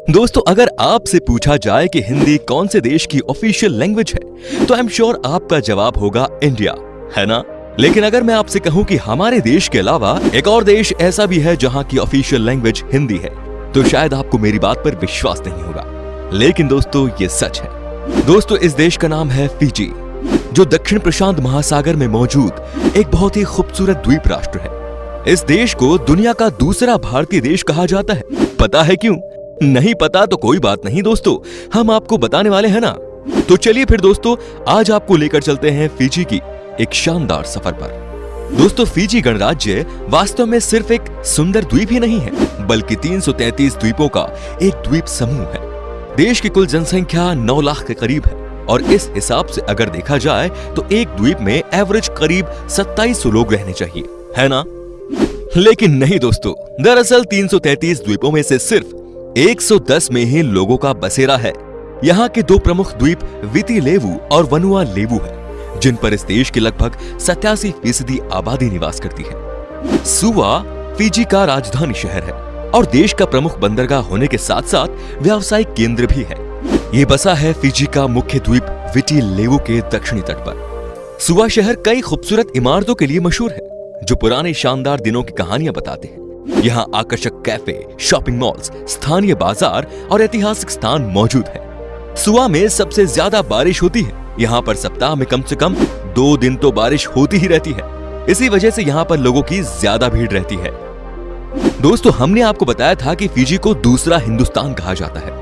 दोस्तों, अगर आपसे पूछा जाए कि हिंदी कौन से देश की ऑफिशियल लैंग्वेज है, तो आई एम श्योर आपका जवाब होगा इंडिया, है ना? लेकिन अगर मैं आपसे कहूं कि हमारे देश के अलावा एक और देश ऐसा भी है जहां की ऑफिशियल लैंग्वेज हिंदी है, तो शायद आपको मेरी बात पर विश्वास नहीं होगा। लेकिन दोस्तों, ये सच है। दोस्तों, इस देश का नाम है फिजी, जो दक्षिण प्रशांत महासागर में मौजूद एक बहुत ही खूबसूरत द्वीप राष्ट्र है। इस देश को दुनिया का दूसरा भारतीय देश कहा जाता है। पता है क्यों? नहीं पता तो कोई बात नहीं दोस्तों, हम आपको बताने वाले हैं ना। तो चलिए फिर दोस्तों, आज आपको लेकर चलते हैं फिजी की एक शानदार सफर पर। दोस्तों, फिजी गणराज्य वास्तव में सिर्फ एक सुंदर द्वीप ही नहीं है, बल्कि 333 द्वीपों का एक द्वीप समूह है। देश की कुल जनसंख्या 9 लाख के करीब है, और इस हिसाब से अगर देखा जाए तो एक द्वीप में एवरेज करीब 2700 लोग रहने चाहिए, है ना? लेकिन नहीं दोस्तों, दरअसल 333 द्वीपों में से सिर्फ 110 में ही लोगों का बसेरा है। यहाँ के दो प्रमुख द्वीप विति लेवु और वनुआ लेवु है, जिन पर इस देश की लगभग 87% आबादी निवास करती है। सुवा फिजी का राजधानी शहर है और देश का प्रमुख बंदरगाह होने के साथ साथ व्यावसायिक केंद्र भी है। ये बसा है फिजी का मुख्य द्वीप विति लेवु के दक्षिणी तट पर। सुवा शहर कई खूबसूरत इमारतों के लिए मशहूर है, जो पुराने शानदार दिनों की कहानियां बताते हैं। यहाँ आकर्षक कैफे, शॉपिंग मॉल्स, स्थानीय बाजार और ऐतिहासिक स्थान मौजूद है। सुवा में सबसे ज्यादा बारिश होती है। यहाँ पर सप्ताह में कम से कम 2 दिन तो बारिश होती ही रहती है। इसी वजह से यहाँ पर लोगों की ज्यादा भीड़ रहती है। दोस्तों, हमने आपको बताया था कि फिजी को दूसरा हिंदुस्तान कहा जाता है।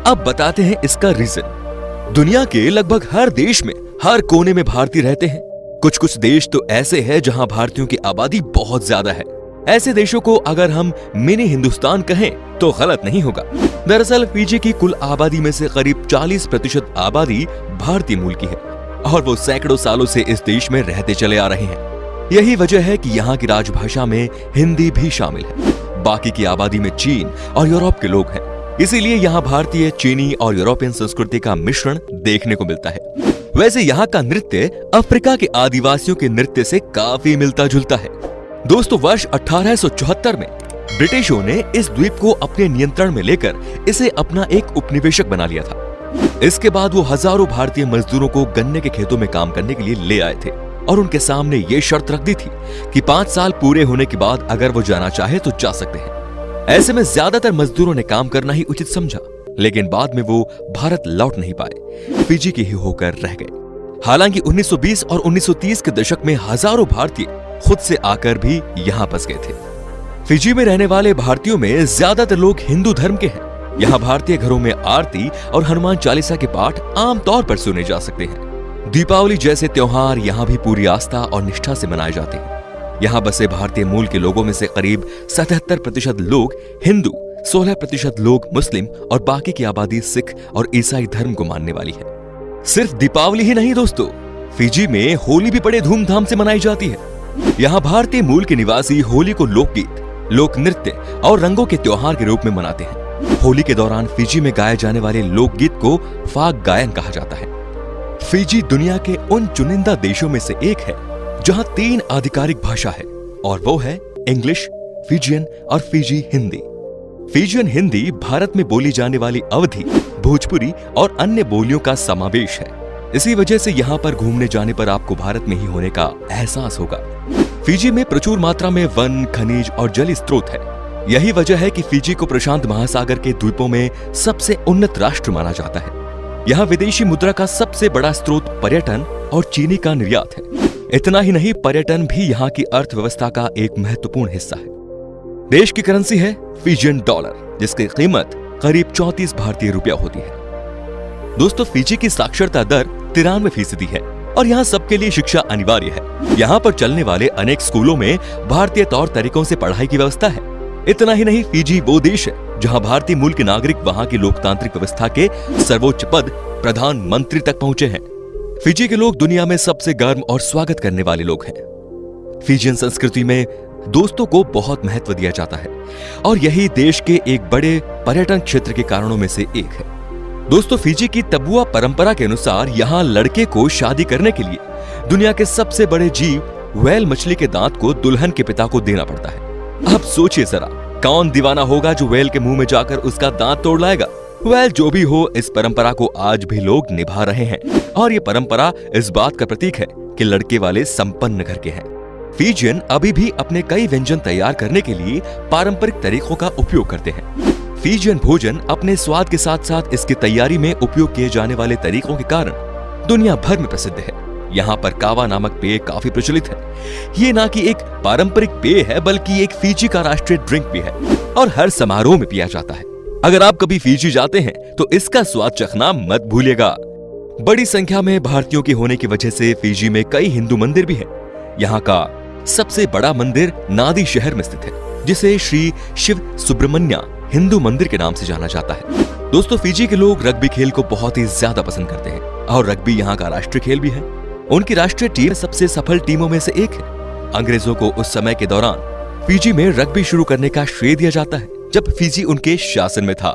अब बताते हैं इसका रीजन। दुनिया के लगभग हर देश में, हर कोने में भारतीय रहते हैं। कुछ कुछ देश तो ऐसे हैं जहां भारतीयों की आबादी बहुत ज्यादा है। ऐसे देशों को अगर हम मिनी हिंदुस्तान कहें तो गलत नहीं होगा। दरअसल फिजी की कुल आबादी में से करीब 40% आबादी भारतीय मूल की है, और वो सैकड़ों सालों से इस देश में रहते चले आ रहे हैं। यही वजह है कि यहाँ की राजभाषा में हिंदी भी शामिल है। बाकी की आबादी में चीन और यूरोप के लोग हैं, इसीलिए यहाँ भारतीय, चीनी और यूरोपियन संस्कृति का मिश्रण देखने को मिलता है। वैसे यहाँ का नृत्य अफ्रीका के आदिवासियों के नृत्य से काफी मिलता जुलता है। दोस्तों, वर्ष 1874 में ब्रिटिशों ने इस द्वीप को अपने नियंत्रण में लेकर इसे अपना एक उपनिवेशक बना लिया था। इसके बाद वो हजारों भारतीय मजदूरों को गन्ने के खेतों में काम करने के लिए ले आए थे, और उनके सामने ये शर्त रख दी थी कि 5 साल पूरे होने के बाद अगर वो जाना चाहे तो जा सकते हैं। ऐसे में ज्यादातर मजदूरों ने काम करना ही उचित समझा, लेकिन बाद में वो भारत लौट नहीं पाए, फिजी के ही होकर रह गए। हालांकि 1920 और 1930 के दशक में हजारों भारतीय खुद से आकर भी यहाँ बस गए थे। फिजी में रहने वाले भारतीयों में ज्यादातर लोग हिंदू धर्म के हैं। यहाँ भारतीय घरों में आरती और हनुमान चालीसा के पाठ आम तौर पर सुने जा सकते हैं। दीपावली जैसे त्योहार यहाँ भी पूरी आस्था और निष्ठा से मनाए जाते हैं। यहाँ बसे भारतीय मूल के लोगों में से करीब 77% लोग हिंदू, 16% लोग मुस्लिम और बाकी की आबादी सिख और ईसाई धर्म को मानने वाली है। सिर्फ दीपावली ही नहीं दोस्तों, फिजी में होली भी बड़े धूमधाम से मनाई जाती है। यहाँ भारतीय मूल के निवासी होली को लोकगीत, लोक नृत्य और रंगों के त्योहार के रूप में मनाते हैं। होली के दौरान फिजी में गाए जाने वाले लोकगीत को फाग गायन कहा जाता है। फिजी दुनिया के उन चुनिंदा देशों में से एक है जहां 3 आधिकारिक भाषा है, और वो है इंग्लिश, फिजियन और फिजी हिंदी। फिजियन हिंदी भारत में बोली जाने वाली अवधी, भोजपुरी और अन्य बोलियों का समावेश है। इसी वजह से यहाँ पर घूमने जाने पर आपको भारत में ही होने का एहसास होगा। फिजी में प्रचुर मात्रा में वन, खनिज और जल स्रोत है। यही वजह है कि फिजी को प्रशांत महासागर के द्वीपों में सबसे उन्नत राष्ट्र माना जाता है। यहाँ विदेशी मुद्रा का सबसे बड़ा स्रोत पर्यटन और चीनी का निर्यात है। इतना ही नहीं, पर्यटन भी यहाँ की अर्थव्यवस्था का एक महत्वपूर्ण हिस्सा है। देश की करेंसी है फिजियन डॉलर, जिसकी कीमत करीब 34 भारतीय रुपया होती है। दोस्तों, फिजी की साक्षरता दर 93% है, और यहाँ सबके लिए शिक्षा अनिवार्य है। यहाँ पर चलने वाले अनेक स्कूलों में भारतीय तौर तरीकों से पढ़ाई की व्यवस्था है। इतना ही नहीं, फिजी वो देश है जहाँ भारतीय मूल के नागरिक वहाँ की लोकतांत्रिक व्यवस्था के सर्वोच्च पद प्रधानमंत्री तक पहुंचे हैं। फिजी के लोग दुनिया में सबसे गर्म और स्वागत करने वाले लोग हैं। फिजियन संस्कृति में दोस्तों को बहुत महत्व दिया जाता है, और यही देश के एक बड़े पर्यटन क्षेत्र के कारणों में से एक है। दोस्तों, फिजी की तबुआ परंपरा के अनुसार यहाँ लड़के को शादी करने के लिए दुनिया के सबसे बड़े जीव व्हेल मछली के दांत को दुल्हन के पिता को देना पड़ता है। अब सोचिए जरा, कौन दीवाना होगा जो व्हेल के मुंह में जाकर उसका दांत तोड़ लाएगा। वेल जो भी हो, इस परंपरा को आज भी लोग निभा रहे हैं और ये परंपरा इस बात का प्रतीक है कि लड़के वाले संपन्न घर के हैं। फिजियन अभी भी अपने कई व्यंजन तैयार करने के लिए पारंपरिक तरीकों का उपयोग करते हैं। फिजियन भोजन अपने स्वाद के साथ साथ इसकी तैयारी में उपयोग किए जाने वाले तरीकों के कारण दुनिया भर में प्रसिद्ध है। यहाँ पर कावा नामक पेय काफी प्रचलित है। ये ना कि एक पारंपरिक पेय है बल्कि एक फिजी का राष्ट्रीय ड्रिंक भी है और हर समारोह में पिया जाता है। अगर आप कभी फिजी जाते हैं तो इसका स्वाद चखना मत भूलिएगा। बड़ी संख्या में भारतीयों के होने की वजह से फिजी में कई हिंदू मंदिर भी हैं। यहाँ का सबसे बड़ा मंदिर नादी शहर में स्थित है, जिसे श्री शिव सुब्रमण्य हिंदू मंदिर के नाम से जाना जाता है। दोस्तों, फिजी के लोग रग्बी खेल को बहुत ही ज्यादा पसंद करते हैं और रग्बी यहाँ का राष्ट्रीय खेल भी है। उनकी राष्ट्रीय टीम सबसे सफल टीमों में से एक है। अंग्रेजों को उस समय के दौरान फिजी में रग्बी शुरू करने का श्रेय दिया जाता है जब फिजी उनके शासन में था।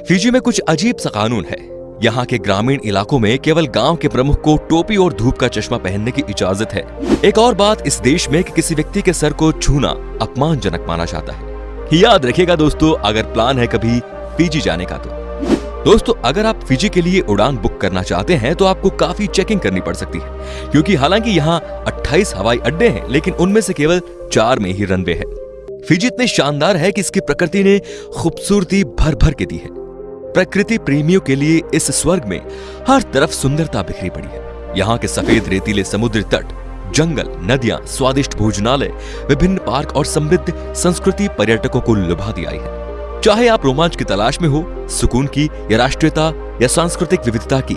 फिजी में कुछ अजीब सा कानून है। यहाँ के ग्रामीण इलाकों में केवल गांव के प्रमुख को टोपी और धूप का चश्मा पहनने की इजाजत है। एक और बात इस देश में कि किसी व्यक्ति के सर को छूना अपमानजनक माना जाता है। याद रखिएगा दोस्तों, अगर प्लान है कभी फिजी जाने का तो। दोस्तों, अगर आप फिजी के लिए उड़ान बुक करना चाहते हैं तो आपको काफी चेकिंग करनी पड़ सकती है, क्योंकि हालांकि यहाँ 28 हवाई अड्डे हैं लेकिन उनमें से केवल 4 में ही रनवे है। फिजी इतने शानदार है कि इसकी प्रकृति ने खूबसूरती भर भर के दी है। प्रकृति प्रेमियों के लिए इस स्वर्ग में हर तरफ सुंदरता बिखरी पड़ी है। यहाँ के सफेद रेतीले समुद्री तट, जंगल, नदियां, स्वादिष्ट भोजनालय, विभिन्न पार्क और समृद्ध संस्कृति पर्यटकों को लुभा दिया है। चाहे आप रोमांच की तलाश में हो, सुकून की या राष्ट्रीयता या सांस्कृतिक विविधता की,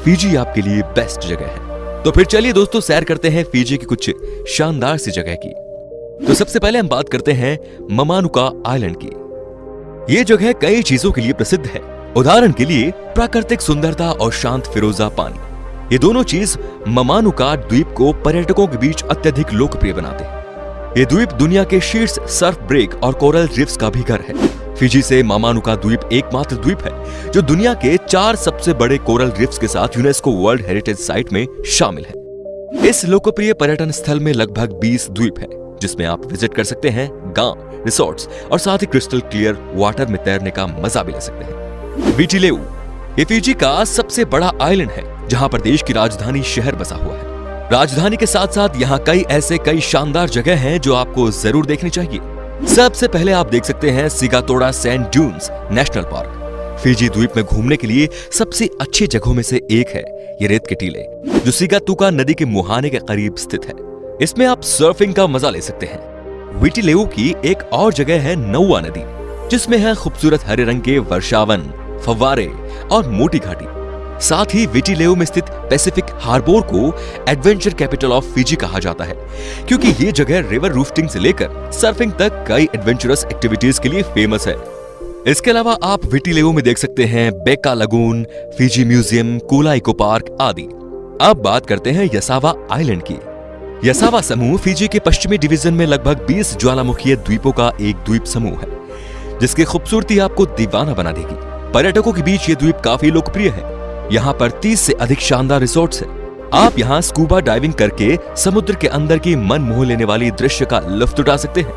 फिजी आपके लिए बेस्ट जगह है। तो फिर चलिए दोस्तों, सैर करते हैं फिजी की कुछ शानदार सी जगह की। तो सबसे पहले हम बात करते हैं ममानुका आइलैंड की। ये जगह कई चीजों के लिए प्रसिद्ध है। उदाहरण के लिए प्राकृतिक सुंदरता और शांत फिरोजा पानी, ये दोनों चीज ममानुका द्वीप को पर्यटकों के बीच अत्यधिक लोकप्रिय बनाते हैं। ये द्वीप दुनिया के शीर्ष सर्फ ब्रेक और कोरल रीफ्स का भी घर है। फिजी से ममानुका द्वीप एकमात्र द्वीप है जो दुनिया के 4 सबसे बड़े कोरल रीफ्स के साथ यूनेस्को वर्ल्ड हेरिटेज साइट में शामिल है। इस लोकप्रिय पर्यटन स्थल में लगभग 20 द्वीप है, जिसमें आप विजिट कर सकते हैं गांव, रिसोर्ट्स और साथ ही क्रिस्टल क्लियर वाटर में तैरने का मजा भी ले सकते हैं। विटी लेऊ, ये फिजी का सबसे बड़ा आइलैंड है जहां पर देश की राजधानी शहर बसा हुआ है। राजधानी के साथ साथ यहाँ कई शानदार जगह हैं जो आपको जरूर देखनी चाहिए। सबसे पहले आप देख सकते हैं Sigatoka sand dunes national park. Fiji द्वीप में घूमने के लिए सबसे अच्छी जगहों में से एक है ये रेत के टीले, जो सिगातुका नदी के मुहाने के करीब स्थित है। इसमें आप सर्फिंग का मजा ले सकते हैं। विटी लेऊ की एक और जगह है नौवा नदी, जिसमें है खूबसूरत हरे रंग के वर्षावन, फव्वारे और मोटी घाटी। साथ ही विटी लेऊ में स्थित पैसिफिक हार्बर को एडवेंचर कैपिटल ऑफ फिजी कहा जाता है, क्योंकि ये जगह रिवर राफ्टिंग से लेकर सर्फिंग तक कई एडवेंचरस एक्टिविटीज के लिए फेमस है। इसके अलावा आप विटी लेऊ में देख सकते हैं Beqa lagoon, Fiji museum, Kula eco park आदि। अब बात करते हैं यसावा आइलैंड की। यसावा समूह फिजी के पश्चिमी डिवीजन में लगभग 20 ज्वालामुखीय द्वीपों का एक द्वीप समूह है, जिसकी खूबसूरती आपको दीवाना बना देगी। पर्यटकों के बीच ये द्वीप काफी लोकप्रिय है। यहाँ पर 30 से अधिक शानदार रिसोर्ट्स हैं। आप यहाँ स्कूबा डाइविंग करके समुद्र के अंदर की मन मोह लेने वाली दृश्य का लुत्फ उठा सकते हैं।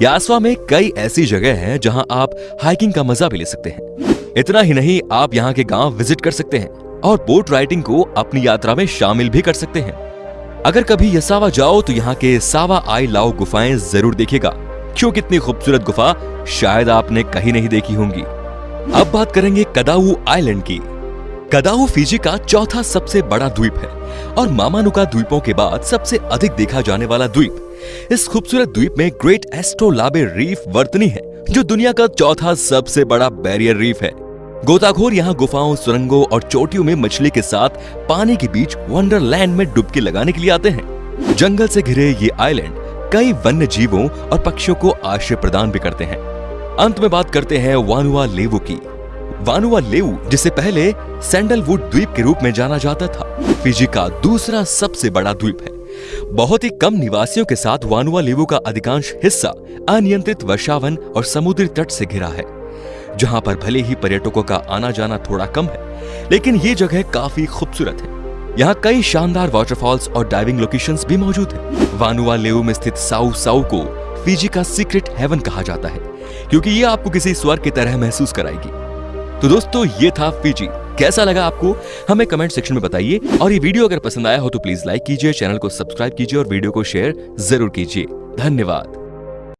यासवा में कई ऐसी जगह हैं जहाँ आप हाइकिंग का मजा भी ले सकते हैं। इतना ही नहीं, आप यहाँ के गांव विजिट कर सकते हैं और बोट राइडिंग को अपनी यात्रा में शामिल भी कर सकते हैं। अगर कभी यसावा जाओ तो यहाँ के सावा आई लाओ गुफाएं जरूर देखिएगा, क्योंकि इतनी खूबसूरत गुफा शायद आपने कहीं नहीं देखी होंगी। अब बात करेंगे कदाऊ आइलैंड की। कदाऊ फिजी का चौथा सबसे बड़ा द्वीप है और मामानुका द्वीपों के बाद सबसे अधिक देखा जाने वाला द्वीप। इस खूबसूरत द्वीप में ग्रेट एस्ट्रोलाबे रीफ वर्तनी है, जो दुनिया का चौथा सबसे बड़ा बैरियर रीफ है। गोताखोर यहाँ गुफाओं, सुरंगों और चोटियों में मछली के साथ पानी के बीच वंडरलैंड में डुबकी लगाने के लिए आते हैं। जंगल से घिरे ये आइलैंड कई वन्य जीवों और पक्षियों को आश्रय प्रदान भी करते हैं। अंत में बात करते हैं वानुआ लेवु की। वानुआ लेवु, जिसे पहले सैंडलवुड द्वीप के रूप में जाना जाता था, फिजी का दूसरा सबसे बड़ा द्वीप है। बहुत ही कम निवासियों के साथ वानुआ लेवु का अधिकांश हिस्सा अनियंत्रित वर्षावन और समुद्री तट से घिरा है, जहां पर भले ही पर्यटकों का आना जाना थोड़ा कम है, लेकिन ये जगह काफी खूबसूरत है। यहाँ कई शानदार वाटरफॉल्स और डाइविंग लोकेशंस भी मौजूद है। वानुआ लेवु में स्थित साउ साउ को फिजी का सीक्रेट हेवन कहा जाता है, क्योंकि ये आपको किसी स्वर्ग की तरह महसूस कराएगी। तो दोस्तों, ये था फिजी। कैसा लगा आपको हमें कमेंट सेक्शन में बताइए, और ये वीडियो अगर पसंद आया हो तो प्लीज लाइक कीजिए, चैनल को सब्सक्राइब कीजिए और वीडियो को शेयर जरूर कीजिए। धन्यवाद।